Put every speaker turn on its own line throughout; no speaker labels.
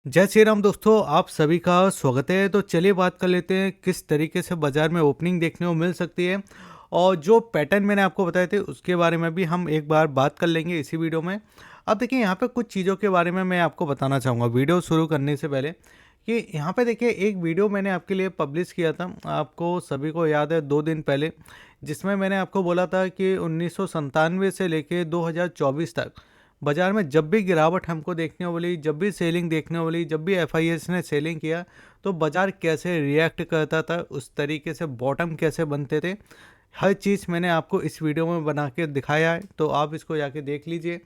जय श्री राम दोस्तों, आप सभी का स्वागत है। तो चलिए बात कर लेते हैं किस तरीके से बाज़ार में ओपनिंग देखने को मिल सकती है और जो पैटर्न मैंने आपको बताए थे उसके बारे में भी हम एक बार बात कर लेंगे इसी वीडियो में। अब देखिए यहाँ पे कुछ चीज़ों के बारे में मैं आपको बताना चाहूँगा वीडियो शुरू करने से पहले कि यहाँ पे देखिए एक वीडियो मैंने आपके लिए पब्लिश किया था, आपको सभी को याद है 2 दिन पहले, जिसमें मैंने आपको बोला था कि 1997 से लेके 2024 तक बाजार में जब भी गिरावट हमको देखने को मिली, जब भी सेलिंग देखने को मिली, जब भी एफआईएस ने सेलिंग किया तो बाजार कैसे रिएक्ट करता था, उस तरीके से बॉटम कैसे बनते थे, हर चीज़ मैंने आपको इस वीडियो में बना के दिखाया है। तो आप इसको जाके देख लीजिए।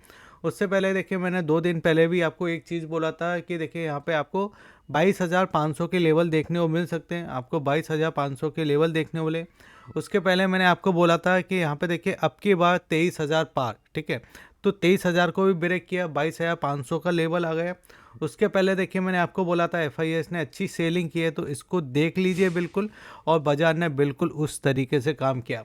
उससे पहले देखिए मैंने 2 दिन पहले भी आपको एक चीज़ बोला था कि देखिए यहाँ पे आपको 22,500 के लेवल देखने को मिल सकते हैं, आपको 22,500 के लेवल देखने को मिले। उसके पहले मैंने आपको बोला था कि यहाँ पे देखिए अब की बार 23,000 पार, ठीक है। तो 23,000 को भी ब्रेक किया, 22,500 का लेवल आ गया। उसके पहले देखिए मैंने आपको बोला था एफआईएस ने अच्छी सेलिंग की है, तो इसको देख लीजिए बिल्कुल, और बाजार ने बिल्कुल उस तरीके से काम किया।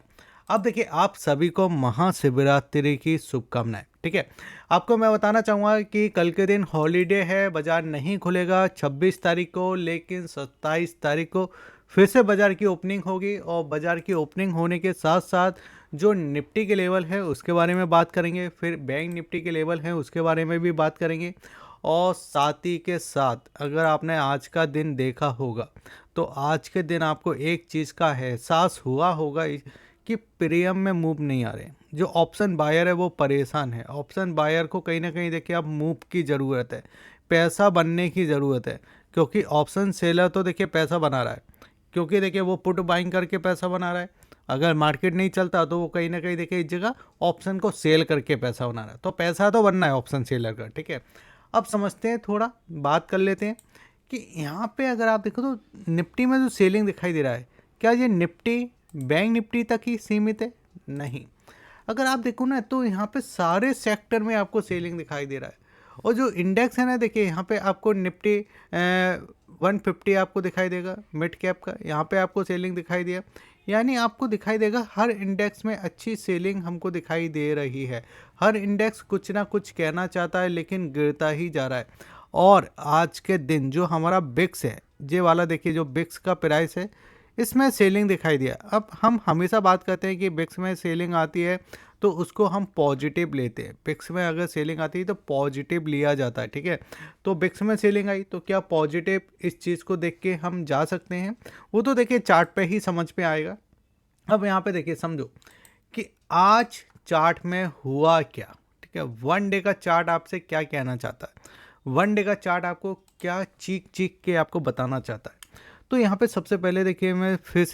अब देखिए आप सभी को महाशिवरात्रि की शुभकामनाएं, ठीक है। आपको मैं बताना चाहूँगा कि कल के दिन हॉलीडे है, बाजार नहीं खुलेगा 26 तारीख को, लेकिन 27 तारीख को फिर से बाजार की ओपनिंग होगी और बाजार की ओपनिंग होने के साथ साथ जो निफ्टी के लेवल है उसके बारे में बात करेंगे, फिर बैंक निफ्टी के लेवल है उसके बारे में भी बात करेंगे। और साथ ही के साथ अगर आपने आज का दिन देखा होगा तो आज के दिन आपको एक चीज़ का एहसास हुआ होगा कि प्रीमियम में मूव नहीं आ रहे। जो ऑप्शन बायर है वो परेशान है। ऑप्शन बायर को कहीं ना कहीं देखिए अब मूव की ज़रूरत है, पैसा बनने की ज़रूरत है, क्योंकि ऑप्शन सेलर तो देखिए पैसा बना रहा है, क्योंकि देखिए वो पुट बाइंग करके पैसा बना रहा है। अगर मार्केट नहीं चलता तो वो कहीं ना कहीं देखिए इस जगह ऑप्शन को सेल करके पैसा बना रहा है, तो पैसा तो बनना है ऑप्शन सेलर का, ठीक है। अब समझते हैं, थोड़ा बात कर लेते हैं कि यहाँ पे अगर आप देखो तो निफ्टी में जो सेलिंग दिखाई दे रहा है, क्या ये निफ्टी बैंक निफ्टी तक ही सीमित है? नहीं, अगर आप देखो ना तो यहाँ पे सारे सेक्टर में आपको सेलिंग दिखाई दे रहा है। और जो इंडेक्स है ना, देखिए यहाँ पे आपको निफ्टी 150 आपको दिखाई देगा मिड कैप का, यहाँ पे आपको सेलिंग दिखाई दिया, यानी आपको दिखाई देगा हर इंडेक्स में अच्छी सेलिंग हमको दिखाई दे रही है। हर इंडेक्स कुछ ना कुछ कहना चाहता है लेकिन गिरता ही जा रहा है। और आज के दिन जो हमारा बिक्स है, ये वाला देखिए जो बिक्स का प्राइस है, इसमें सेलिंग दिखाई दिया। अब हम हमेशा बात करते हैं कि बिक्स में सेलिंग आती है तो उसको हम पॉजिटिव लेते हैं। बिक्स में अगर सेलिंग आती है तो पॉजिटिव लिया जाता है, ठीक है। तो बिक्स में सेलिंग आई तो क्या पॉजिटिव इस चीज़ को देख के हम जा सकते हैं? वो तो देखिए चार्ट पे ही समझ में आएगा। अब यहाँ पे देखिए समझो कि आज चार्ट में हुआ क्या, ठीक है। 1 डे का चार्ट आपसे क्या कहना चाहता है, 1 डे का चार्ट आपको क्या चीख चीख के आपको बताना चाहता है। तो यहाँ पे सबसे पहले देखिए मैं फिर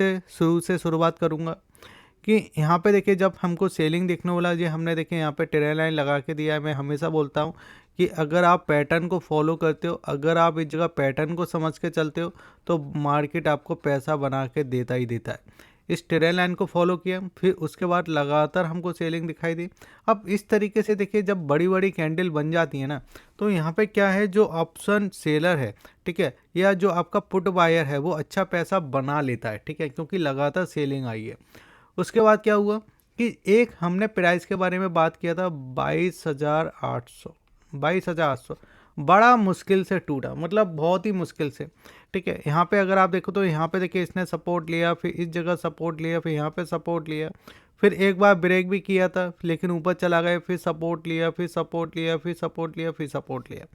से शुरुआत करूँगा कि यहाँ पे देखिए जब हमको सेलिंग देखने वाला, ये हमने देखिए यहाँ पे ट्रेल लाइन लगा के दिया है। मैं हमेशा बोलता हूँ कि अगर आप पैटर्न को फॉलो करते हो, अगर आप इस जगह पैटर्न को समझ के चलते हो तो मार्केट आपको पैसा बना के देता ही देता है। इस ट्रेल लाइन को फॉलो किया, फिर उसके बाद लगातार हमको सेलिंग दिखाई दी। अब इस तरीके से देखिए जब बड़ी बड़ी कैंडल बन जाती है ना, तो यहाँ पे क्या है, जो ऑप्शन सेलर है, ठीक है, या जो आपका पुट बायर है, वो अच्छा पैसा बना लेता है, ठीक है, क्योंकि लगातार सेलिंग आई है। उसके बाद क्या हुआ कि एक हमने प्राइस के बारे में बात किया था 22,800, 22,800 बड़ा मुश्किल से टूटा, मतलब बहुत ही मुश्किल से, ठीक है। यहाँ पे अगर आप देखो तो यहाँ पे देखिए इसने सपोर्ट लिया, फिर इस जगह सपोर्ट लिया, फिर यहाँ पे सपोर्ट लिया, फिर एक बार ब्रेक भी किया था लेकिन ऊपर चला गया, फिर सपोर्ट लिया, फिर सपोर्ट लिया, फिर सपोर्ट लिया, फिर सपोर्ट लिया।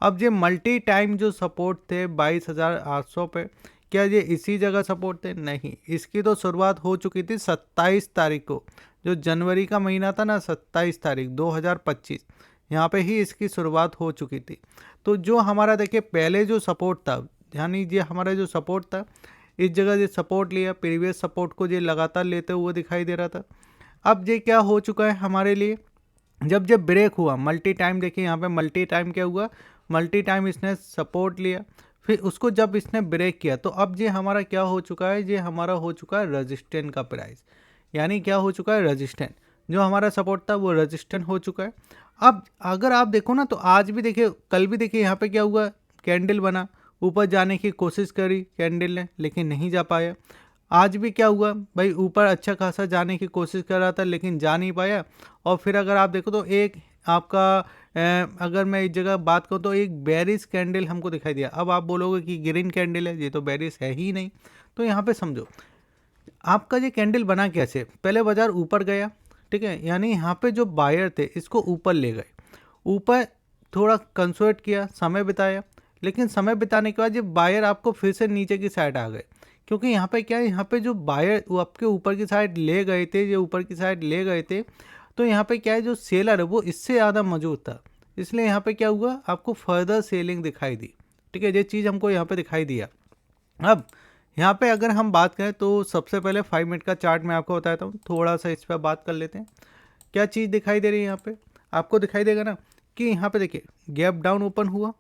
अब ये मल्टी टाइम जो सपोर्ट थे 22,800 पे, क्या ये इसी जगह सपोर्ट थे? नहीं, इसकी तो शुरुआत हो चुकी थी 27 तारीख को, जो जनवरी का महीना था ना, 27 तारीख 2025, यहाँ पे ही इसकी शुरुआत हो चुकी थी। तो जो हमारा देखिए पहले जो सपोर्ट था, यानी ये हमारा जो सपोर्ट था, इस जगह ये सपोर्ट लिया, प्रीवियस सपोर्ट को ये लगातार लेते हुए दिखाई दे रहा था। अब ये क्या हो चुका है हमारे लिए, जब ब्रेक हुआ मल्टी टाइम, देखिए यहाँ पे मल्टी टाइम क्या हुआ, मल्टी टाइम इसने सपोर्ट लिया, फिर उसको जब इसने ब्रेक किया तो अब ये हमारा क्या हो चुका है, ये हमारा हो चुका है रजिस्टेंट का प्राइस, यानी क्या हो चुका है, रजिस्टेंट। जो हमारा सपोर्ट था वो रजिस्टेंट हो चुका है। अब अगर आप देखो ना तो आज भी देखिए, कल भी देखिए यहाँ पे क्या हुआ, कैंडल बना, ऊपर जाने की कोशिश करी कैंडल ने लेकिन नहीं जा पाया। आज भी क्या हुआ भाई, ऊपर अच्छा खासा जाने की कोशिश कर रहा था लेकिन जा नहीं पाया। और फिर अगर आप देखो तो एक आपका अगर मैं इस जगह बात करूँ तो एक बेरिश कैंडल हमको दिखाई दिया। अब आप बोलोगे कि ग्रीन कैंडल है, ये तो बेरिश है ही नहीं। तो यहाँ पे समझो आपका ये कैंडल बना कैसे, पहले बाजार ऊपर गया, ठीक है, यानी यहाँ पे जो बायर थे इसको ऊपर ले गए, ऊपर थोड़ा कंसोलिडेट किया, समय बिताया, लेकिन समय बिताने के बाद ये बायर आपको फिर से नीचे की साइड आ गए, क्योंकि यहाँ पे क्या है, यहाँ पे जो बायर वो आपके ऊपर की साइड ले गए थे, ये ऊपर की साइड ले गए थे, तो यहाँ पे क्या है, जो सेलर है वो इससे ज़्यादा मौजूद था, इसलिए यहाँ पे क्या हुआ, आपको फर्दर सेलिंग दिखाई दी, ठीक है, ये चीज़ हमको यहाँ पे दिखाई दिया। अब यहाँ पे अगर हम बात करें तो सबसे पहले 5 मिनट का चार्ट मैं आपको बताता हूँ, थोड़ा सा इस पर बात कर लेते हैं। क्या चीज़ दिखाई दे रही है यहाँ पे, आपको दिखाई देगा ना कि यहाँ पे देखिए गैप डाउन ओपन हुआ,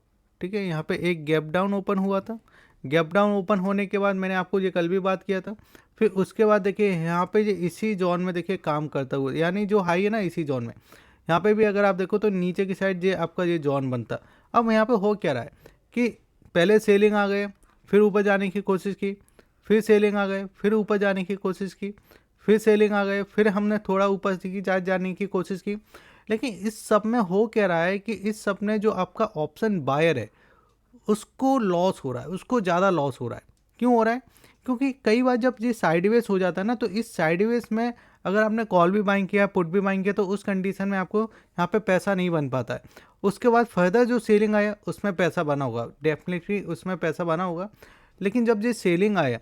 ठीक है, यहाँ पे एक गैप डाउन ओपन हुआ था, गैप डाउन ओपन होने के बाद मैंने आपको ये कल भी बात किया था, फिर उसके बाद देखिए यहाँ पे ये इसी जोन में देखिए काम करता हुआ, यानी जो हाई है ना इसी जोन में, यहाँ पे भी अगर आप देखो तो नीचे की साइड ये आपका ये जोन बनता। अब यहाँ पे हो क्या रहा है कि पहले सेलिंग आ गए, फिर ऊपर जाने की कोशिश की, फिर सेलिंग आ गए, फिर ऊपर जाने की कोशिश की, फिर सेलिंग आ गए, फिर हमने थोड़ा ऊपर की जाने की कोशिश की, लेकिन इस सब में हो क्या रहा है कि इस सब में जो आपका ऑप्शन बायर है उसको लॉस हो रहा है, उसको ज़्यादा लॉस हो रहा है। क्यों हो रहा है, क्योंकि कई बार जब ये साइडवेज हो जाता है ना, तो इस साइडवेज में अगर आपने कॉल भी बाइंग किया, पुट भी बाइंग किया, तो उस कंडीशन में आपको यहाँ पे पैसा नहीं बन पाता है। उसके बाद फर्दर जो सेलिंग आया उसमें पैसा बना होगा, डेफिनेटली उसमें पैसा बना होगा, लेकिन जब ये सेलिंग आया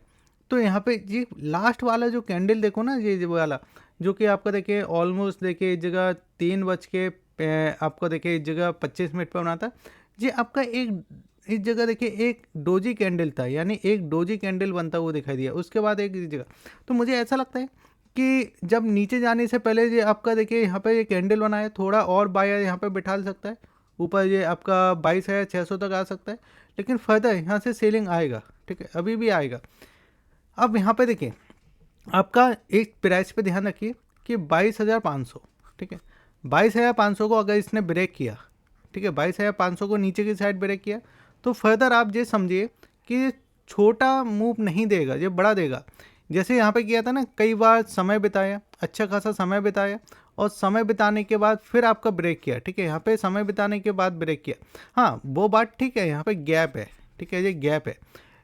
तो यहाँ पे ये लास्ट वाला जो कैंडल देखो ना, ये वाला जो कि आपका देखिए ऑलमोस्ट देखिए इस जगह 3 बज के आपको देखिए इस जगह 25 मिनट पर बना था, ये आपका एक इस जगह देखिए एक डोजी कैंडल था, यानी एक डोजी कैंडल बनता हुआ दिखाई दिया, उसके बाद एक इस जगह। तो मुझे ऐसा लगता है कि जब नीचे जाने से पहले ये आपका देखिए यहाँ पे ये कैंडल बना है, थोड़ा और बायर यहाँ पे बिठा सकता है, ऊपर ये आपका 22,600 तक आ सकता है, लेकिन फर्दर यहाँ से सेलिंग आएगा, ठीक है, अभी भी आएगा। अब यहाँ पे देखिए आपका एक प्राइस पे ध्यान रखिए कि 22,500, ठीक है, 22,500 को अगर इसने ब्रेक किया, ठीक है, 22,500 को नीचे की साइड ब्रेक किया, तो फर्दर आप ये समझिए कि छोटा मूव नहीं देगा, ये बड़ा देगा। जैसे यहाँ पे किया था ना, कई बार समय बिताया, अच्छा खासा समय बिताया, और समय बिताने के बाद फिर आपका ब्रेक किया, ठीक है, यहाँ पे समय बिताने के बाद ब्रेक किया, हाँ वो बात ठीक है, यहाँ पे गैप है, ठीक है, ये गैप है,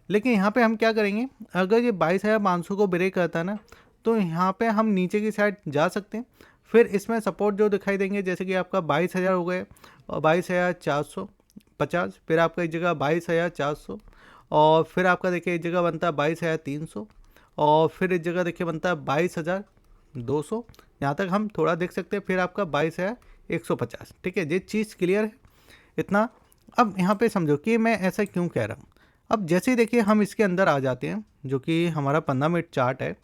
लेकिन यहाँ पे हम क्या करेंगे, अगर ये 22,500 को ब्रेक करता है ना, तो यहाँ पे हम नीचे की साइड जा सकते हैं, फिर इसमें सपोर्ट जो दिखाई देंगे जैसे कि आपका 22,000 हो गए, और 22,450, फिर आपका इस जगह 22,400, और फिर आपका देखिए इस जगह बनता है 22,300, और फिर इस जगह देखिए बनता है 22,200, यहाँ तक हम थोड़ा देख सकते हैं, फिर आपका 22,150, ठीक है, ये चीज़ क्लियर है इतना। अब यहाँ पे समझो कि मैं ऐसा क्यों कह रहा हूँ। अब जैसे ही देखिए हम इसके अंदर आ जाते हैं, जो कि हमारा 15 मिनट चार्ट है,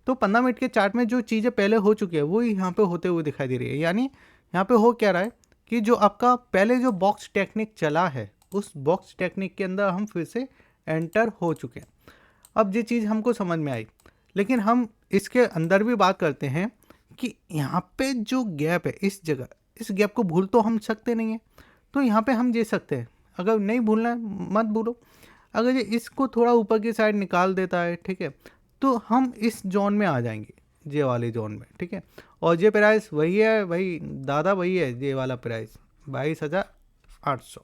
तो 15 मिनट के चार्ट में जो चीज़ें पहले हो चुकी है वो यहाँ पे होते हुए दिखाई दे रही है, यानी यहाँ पे हो क्या रहा है कि जो आपका पहले जो बॉक्स टेक्निक चला है, उस बॉक्स टेक्निक के अंदर हम फिर से एंटर हो चुके हैं। अब ये चीज़ हमको समझ में आई, लेकिन हम इसके अंदर भी बात करते हैं कि यहाँ पे जो गैप है, इस जगह इस गैप को भूल तो हम सकते नहीं हैं, तो यहाँ पे हम दे सकते हैं, अगर नहीं भूलना है मत भूलो, अगर ये इसको थोड़ा ऊपर की साइड निकाल देता है, ठीक है, तो हम इस जोन में आ जाएंगे, ये वाले जोन में, ठीक है, और ये प्राइस वही है, वही दादा वही है, ये वाला प्राइस 22,800।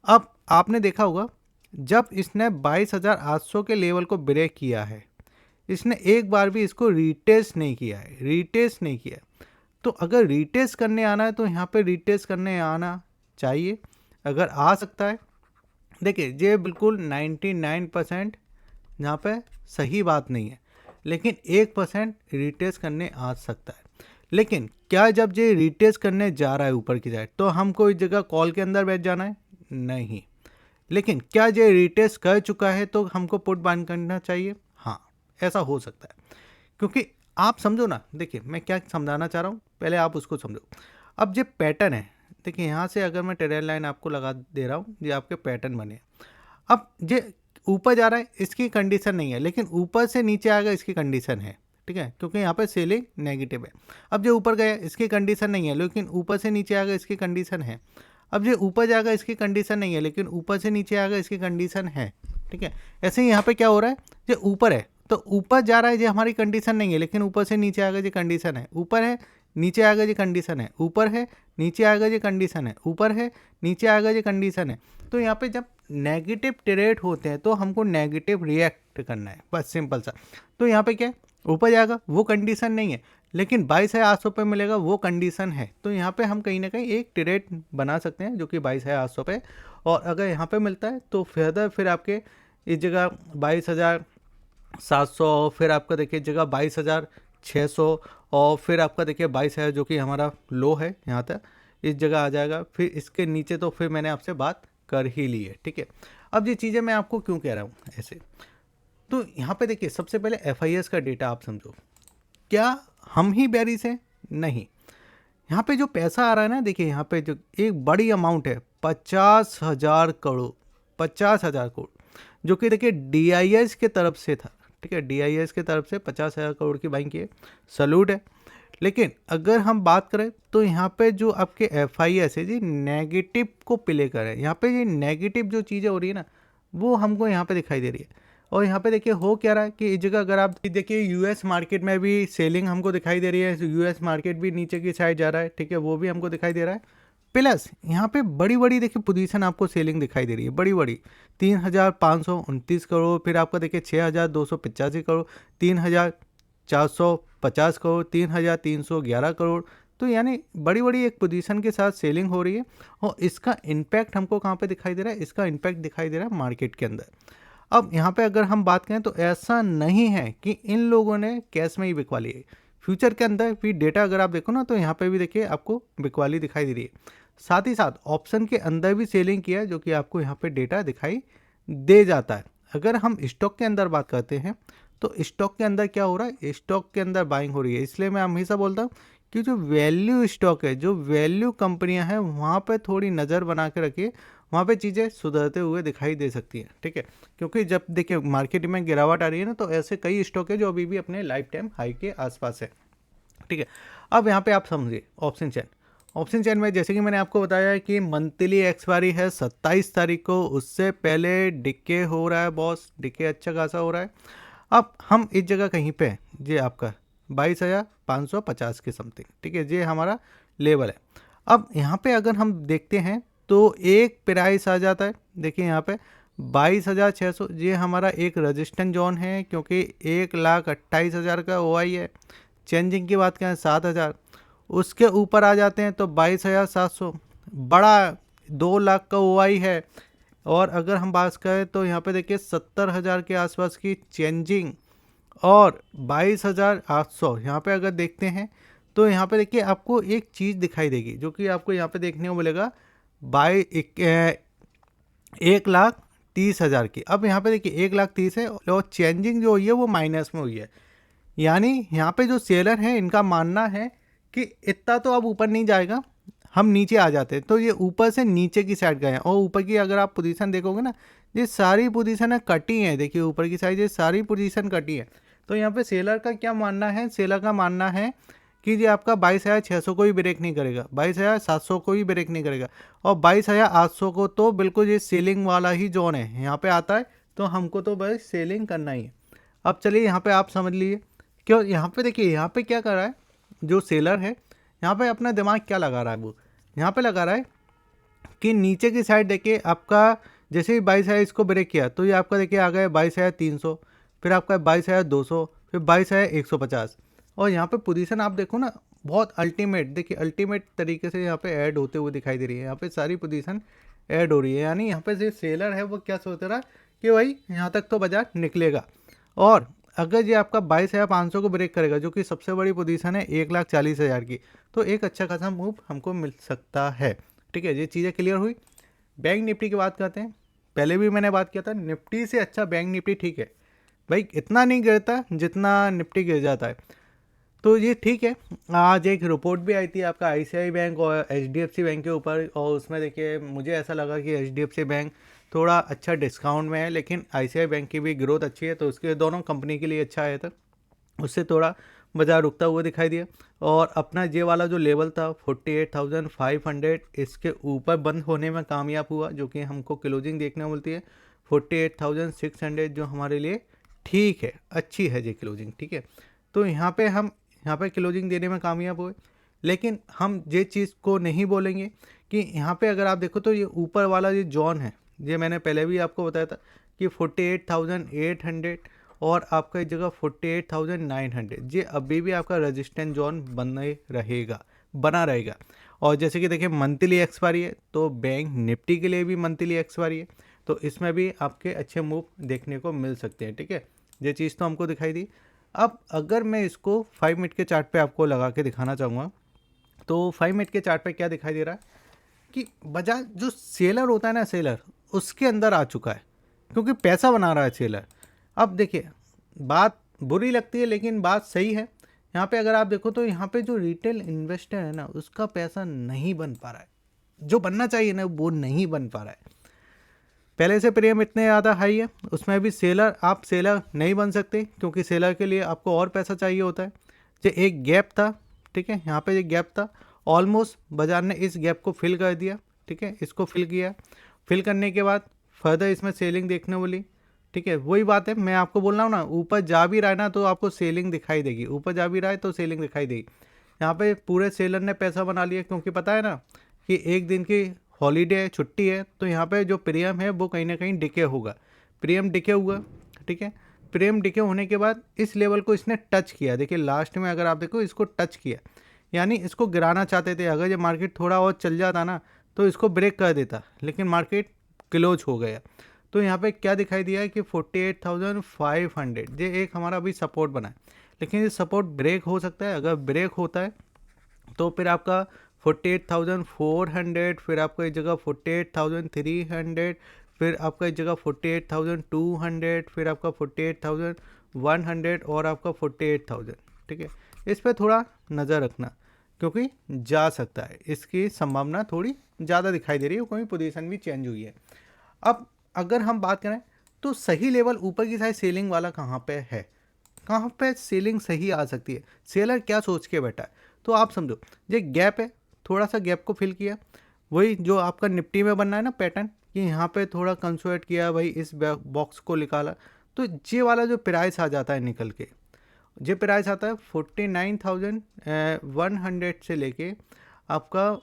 अब आपने देखा होगा जब इसने 22,800 के लेवल को ब्रेक किया है, इसने एक बार भी इसको रीटेस्ट नहीं किया है, रीटेस्ट नहीं किया है। तो अगर रीटेस्ट करने आना है तो यहाँ पे रीटेस्ट करने आना चाहिए, अगर आ सकता है, देखिए ये बिल्कुल 99% यहाँ पे सही बात नहीं है, लेकिन 1% रीटेस्ट करने आ सकता है। लेकिन क्या जब ये रीटेस्ट करने जा रहा है ऊपर की साइड, तो हमको इस जगह कॉल के अंदर बैठ जाना है? नहीं। लेकिन क्या ये रीटेस्ट कर चुका है तो हमको पुट बाइंग करना चाहिए? हाँ, ऐसा हो सकता है, क्योंकि आप समझो ना, देखिए मैं क्या समझाना चाह रहा हूँ, पहले आप उसको समझो। अब ये पैटर्न है, देखिए यहाँ से अगर मैं ट्रेड लाइन आपको लगा दे रहा हूँ, ये आपके पैटर्न बने। अब ये ऊपर जा रहा है, इसकी कंडीशन नहीं है, लेकिन ऊपर से नीचे आएगा इसकी कंडीशन है, ठीक है, क्योंकि यहाँ पे सेलिंग नेगेटिव है। अब जो ऊपर गया इसकी कंडीशन नहीं है, लेकिन ऊपर से नीचे आएगा इसकी कंडीशन है। अब जो ऊपर जाएगा इसकी कंडीशन नहीं है, लेकिन ऊपर से नीचे आएगा इसकी कंडीशन है, ठीक है। ऐसे ही यहाँ पे क्या हो रहा है, जो ऊपर है तो ऊपर जा रहा है, ये हमारी कंडीशन नहीं है, लेकिन ऊपर से नीचे आएगा ये कंडीशन है, ऊपर है नीचे आएगा जी कंडीशन है, ऊपर है नीचे आएगा जी कंडीशन है, ऊपर है नीचे आएगा जी कंडीशन है। तो यहाँ पे जब नेगेटिव ट्रेड होते हैं तो हमको नेगेटिव रिएक्ट करना है, बस सिंपल सा। तो यहाँ पे क्या है, ऊपर जाएगा वो कंडीशन नहीं है, लेकिन 22,800 पे मिलेगा वो कंडीशन है। तो यहाँ पे हम कहीं ना कहीं एक ट्रेड बना सकते हैं जो कि 22,800 पे, और अगर यहाँ पे मिलता है तो फिर आपके इस जगह 22,700, फिर आपका देखिए जगह 22,600, और फिर आपका देखिए 22,000 जो कि हमारा लो है यहाँ तक इस जगह आ जाएगा। फिर इसके नीचे तो फिर मैंने आपसे बात कर ही ली है, ठीक है। अब ये चीज़ें मैं आपको क्यों कह रहा हूँ ऐसे, तो यहाँ पे देखिए सबसे पहले FIS का डेटा आप समझो, क्या हम ही बेरिश हैं? नहीं, यहाँ पे जो पैसा आ रहा है ना, देखिए यहाँ पे जो एक बड़ी अमाउंट है 50,000 करोड़, 50,000 करोड़, जो कि देखिए DIS के तरफ से था, ठीक है। DIS के तरफ से 50,000 करोड़ की बाइंग की है, सैल्यूट है। लेकिन अगर हम बात करें तो यहाँ पे जो आपके FIS है जी नेगेटिव को प्ले कर रहे हैं। यहाँ पे ये नेगेटिव जो चीज़ें हो रही है ना, वो हमको यहाँ पे दिखाई दे रही है। और यहाँ पे देखिए हो क्या रहा है कि इस जगह अगर आप देखिए US मार्केट में भी सेलिंग हमको दिखाई दे रही है, US मार्केट भी नीचे की साइड जा रहा है, ठीक है, वो भी हमको दिखाई दे रहा है। प्लस यहाँ पे बड़ी बड़ी देखिए पोजीशन आपको सेलिंग दिखाई दे रही है, बड़ी बड़ी 3,529 करोड़, फिर आपका देखिए 6,285 करोड़, 3,450 करोड़, 3,311 करोड़। तो यानी बड़ी बड़ी एक पोजीशन के साथ सेलिंग हो रही है। और इसका इम्पैक्ट हमको कहाँ पे दिखाई दे रहा है, इसका इम्पैक्ट दिखाई दे रहा है मार्केट के अंदर। अब यहाँ पे अगर हम बात करें तो ऐसा नहीं है कि इन लोगों ने कैश में ही बिकवा ली है। फ्यूचर के अंदर भी डेटा अगर आप देखो ना तो यहाँ पे भी देखिए आपको बिकवाली दिखाई दे रही है। साथ ही साथ ऑप्शन के अंदर भी सेलिंग किया है, जो कि आपको यहाँ पे डेटा दिखाई दे जाता है। अगर हम स्टॉक के अंदर बात करते हैं तो स्टॉक के अंदर क्या हो रहा है, स्टॉक के अंदर बाइंग हो रही है। इसलिए मैं हमेशा बोलता हूँ कि जो वैल्यू स्टॉक है, जो वैल्यू कंपनियां हैं, वहाँ पे थोड़ी नज़र बना के रखिए, वहाँ पे चीज़ें सुधरते हुए दिखाई दे सकती हैं, ठीक है। क्योंकि जब देखिए मार्केट में गिरावट आ रही है ना, तो ऐसे कई स्टॉक है जो अभी भी अपने लाइफ टाइम हाई के आसपास है, ठीक है। अब यहाँ पे आप समझिए ऑप्शन चेन, ऑप्शन चेन में जैसे कि मैंने आपको बताया कि मंथली एक्सपायरी है 27 तारीख को, उससे पहले डिके हो रहा है बॉस, डिके अच्छा खासा हो रहा है। अब हम इस जगह कहीं पे ये आपका 22,550 के समथिंग, ठीक है, ये हमारा लेवल है। अब यहाँ पे अगर हम देखते हैं तो एक प्राइस आ जाता है, देखिए यहाँ पे 22,600, ये हमारा एक रजिस्टेंस जोन है, क्योंकि 1,28,000 का OI है। चेंजिंग की बात करें 7,000, उसके ऊपर आ जाते हैं तो 22,700, बड़ा 2 लाख का OI है। और अगर हम बात करें तो यहाँ पे देखिए 70,000 के आसपास की चेंजिंग, और 22,800 यहाँ पे अगर देखते हैं तो यहाँ पे देखिए आपको एक चीज़ दिखाई देगी, जो कि आपको यहाँ पे देखने को मिलेगा 1,30,000 की। अब यहाँ पे देखिए 1,30,000 है, और चेंजिंग जो हुई है वो माइनस में हुई है। यानी यहाँ पे जो सेलर हैं इनका मानना है कि इतना तो अब ऊपर नहीं जाएगा, हम नीचे आ जाते हैं। तो ये ऊपर से नीचे की साइड गए हैं, और ऊपर की अगर आप पोजीशन देखोगे ना, ये सारी पोजीशन है कटी है, देखिए ऊपर की साइड ये सारी पोजीशन कटी है। तो यहाँ पे सेलर का क्या मानना है, सेलर का मानना है कि ये आपका 22,600 को भी ब्रेक नहीं करेगा, 22,700 को भी ब्रेक नहीं करेगा, और 22,800 को तो बिल्कुल ये सेलिंग वाला ही जोन है, यहाँ पे आता है तो हमको तो बस सेलिंग करना ही है। अब चलिए यहाँ पे आप समझ लीजिए क्यों, यहाँ पे देखिए यहाँ पे क्या कर रहा है जो सेलर है, यहाँ पे अपना दिमाग क्या लगा रहा है, वो यहाँ पे लगा रहा है कि नीचे की साइड देखिए आपका जैसे ही 22,000 इसको ब्रेक किया तो ये आपका देखिए आ गया 22,300, फिर आपका 22,200, फिर 22,150। और यहाँ पे पोजीशन आप देखो ना, बहुत अल्टीमेट, देखिए अल्टीमेट तरीके से यहाँ पे ऐड होते हुए दिखाई दे रही है। यहाँ पे सारी पोजीशन ऐड हो रही है, यानी यहाँ पे जो सेलर है वो क्या सोच रहा है कि भाई यहाँ तक तो बाजार निकलेगा। और अगर ये आपका 22,500 को ब्रेक करेगा, जो कि सबसे बड़ी पोजीशन है 1,40,000 की, तो एक अच्छा खासा मूव हमको मिल सकता है, ठीक है। ये चीज़ें क्लियर हुई। बैंक निफ्टी की बात करते हैं। पहले भी मैंने बात किया था, निफ्टी से अच्छा बैंक निफ्टी ठीक है भाई, इतना नहीं गिरता जितना निफ्टी गिर जाता है, तो ये ठीक है। आज एक रिपोर्ट भी आई थी आपका ICICI बैंक और HDFC बैंक के ऊपर, और उसमें देखिए मुझे ऐसा लगा कि HDFC बैंक थोड़ा अच्छा डिस्काउंट में है, लेकिन ICICI बैंक की भी ग्रोथ अच्छी है, तो उसके दोनों कंपनी के लिए अच्छा है। तक उससे थोड़ा बाजार रुकता हुआ दिखाई दिया, और अपना ये वाला जो लेवल था 48,500, इसके ऊपर बंद होने में कामयाब हुआ, जो कि हमको क्लोजिंग देखने को मिलती है 48,600, जो हमारे लिए ठीक है, अच्छी है ये क्लोजिंग, ठीक है। तो यहाँ पे हम यहाँ पे क्लोजिंग देने में कामयाब हुए। लेकिन हम ये चीज़ को नहीं बोलेंगे कि यहाँ पे अगर आप देखो तो ये ऊपर वाला ये जोन है, ये मैंने पहले भी आपको बताया था कि 48,800 और आपका इस जगह 48,900, ये अभी भी आपका रेजिस्टेंस जोन बना रहेगा। और जैसे कि देखिए मंथली एक्सपायरी है, तो बैंक निफ्टी के लिए भी मंथली एक्सपायरी है, तो इसमें भी आपके अच्छे मूव देखने को मिल सकते हैं। ठीक है, ये चीज़ तो हमको दिखाई दी। अब अगर मैं इसको 5 मिनट के चार्ट पे आपको लगा के दिखाना चाहूँगा, तो 5 मिनट के चार्ट पे क्या दिखाई दे रहा है कि बजाज जो सेलर होता है ना, सेलर उसके अंदर आ चुका है, क्योंकि पैसा बना रहा है सेलर। अब देखिए बात बुरी लगती है लेकिन बात सही है। यहाँ पे अगर आप देखो तो यहाँ पे जो रिटेल इन्वेस्टर है ना, उसका पैसा नहीं बन पा रहा है, जो बनना चाहिए ना वो नहीं बन पा रहा है। पहले से प्रीमियम इतने ज़्यादा हाई है, उसमें भी आप सेलर नहीं बन सकते, क्योंकि सेलर के लिए आपको और पैसा चाहिए होता है। जो एक गैप था, ठीक है, यहाँ पे एक गैप था, ऑलमोस्ट बाजार ने इस गैप को फिल कर दिया। ठीक है, इसको फिल किया, फिल करने के बाद फर्दर इसमें सेलिंग देखने वाली। ठीक है, वही बात है, मैं आपको बोल रहा हूँ ना, ऊपर जा भी रहा है ना तो आपको सेलिंग दिखाई देगी, ऊपर जा भी रहा है तो सेलिंग दिखाई देगी। यहाँ पे पूरे सेलर ने पैसा बना लिया, क्योंकि पता है ना कि एक दिन की हॉलीडे है, छुट्टी है, तो यहाँ पे जो प्रीमियम है वो कहीं ना कहीं डिके होगा, प्रीमियम डिके हुआ। ठीक है, प्रीमियम डिके होने के बाद इस लेवल को इसने टच किया। देखिए लास्ट में अगर आप देखो इसको टच किया, यानी इसको गिराना चाहते थे। अगर ये मार्केट थोड़ा और चल जाता ना तो इसको ब्रेक कर देता, लेकिन मार्केट क्लोज हो गया। तो यहाँ पे क्या दिखाई दिया है कि 48,500 ये एक हमारा अभी सपोर्ट बना है, लेकिन ये सपोर्ट ब्रेक हो सकता है। अगर ब्रेक होता है तो फिर आपका 48,400, फिर आपका इस जगह 48,300, फिर आपका इस जगह 48,200, फिर आपका 48,100 और आपका 48,000। ठीक है, इस पर थोड़ा नज़र रखना, क्योंकि जा सकता है, इसकी संभावना थोड़ी ज़्यादा दिखाई दे रही है, कोई पोजीशन भी चेंज हुई है। अब अगर हम बात करें तो सही लेवल ऊपर की साइड सेलिंग वाला कहाँ पे है, कहाँ पे सेलिंग सही आ सकती है, सेलर क्या सोच के बैठा है। तो आप समझो ये गैप है, थोड़ा सा गैप को फिल किया, वही जो आपका निफ्टी में बनना है ना पैटर्न, कि यहाँ पे थोड़ा कंसोलिडेट किया भाई, इस बॉक्स को निकाला, तो ये वाला जो प्राइस आ जाता है निकल के, ये प्राइस आता है 49,100 से लेके आपका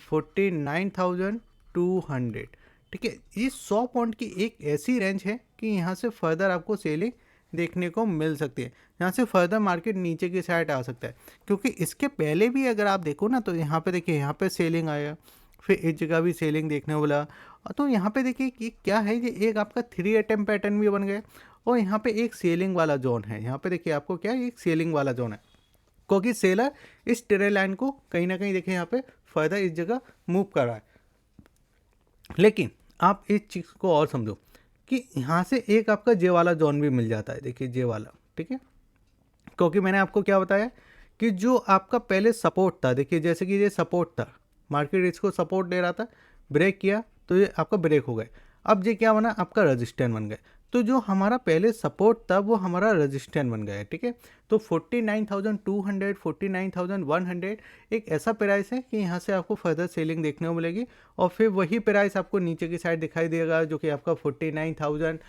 49,200। ठीक है, ये 100 पॉइंट की एक ऐसी रेंज है कि यहाँ से फर्दर आपको सेलिंग देखने को मिल सकती है, यहाँ से फर्दर मार्केट नीचे की साइड आ सकता है। क्योंकि इसके पहले भी अगर आप देखो ना तो यहाँ पे देखिए, यहाँ पे सेलिंग आया, फिर इस जगह भी सेलिंग देखने को मिला, तो यहाँ पे देखिए कि क्या है, ये एक आपका 3 अटेम्प्ट पैटर्न भी बन गया, और यहाँ पे एक सेलिंग वाला जोन है। यहाँ पे देखिए आपको क्या है, एक सेलिंग वाला जोन है, क्योंकि सेलर इस ट्रेड लाइन को कहीं ना कहीं देखिए यहाँ पे फर्दर इस जगह मूव कर रहा है। लेकिन आप इस चीज़ को और समझो कि यहाँ से एक आपका जे वाला जोन भी मिल जाता है, देखिए जे वाला। ठीक है, क्योंकि मैंने आपको क्या बताया कि जो आपका पहले सपोर्ट था, देखिए जैसे कि ये सपोर्ट था, मार्केट इसको सपोर्ट दे रहा था, ब्रेक किया तो ये आपका ब्रेक हो गए। अब ये क्या बना, आपका रजिस्टेंस बन गया। तो जो हमारा पहले सपोर्ट था वो हमारा रजिस्टेंस बन गया है। ठीक है, तो 49,200, 49,100 एक ऐसा प्राइस है कि यहाँ से आपको फर्दर सेलिंग देखने को मिलेगी, और फिर वही प्राइस आपको नीचे की साइड दिखाई देगा, जो कि आपका 49,000,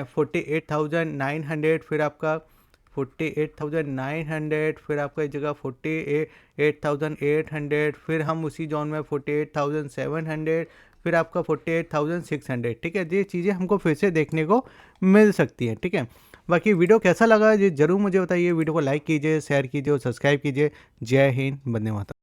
48,900, फिर आपका 48,900, फिर आपका इस जगह 48,800, फिर हम उसी जोन में 48,700, फिर आपका 48,600। ठीक है, ये चीज़ें हमको फिर से देखने को मिल सकती हैं। ठीक है, बाकी वीडियो कैसा लगा ये ज़रूर मुझे बताइए, वीडियो को लाइक कीजिए, शेयर कीजिए और सब्सक्राइब कीजिए। जय हिंद, वंदे मातरम।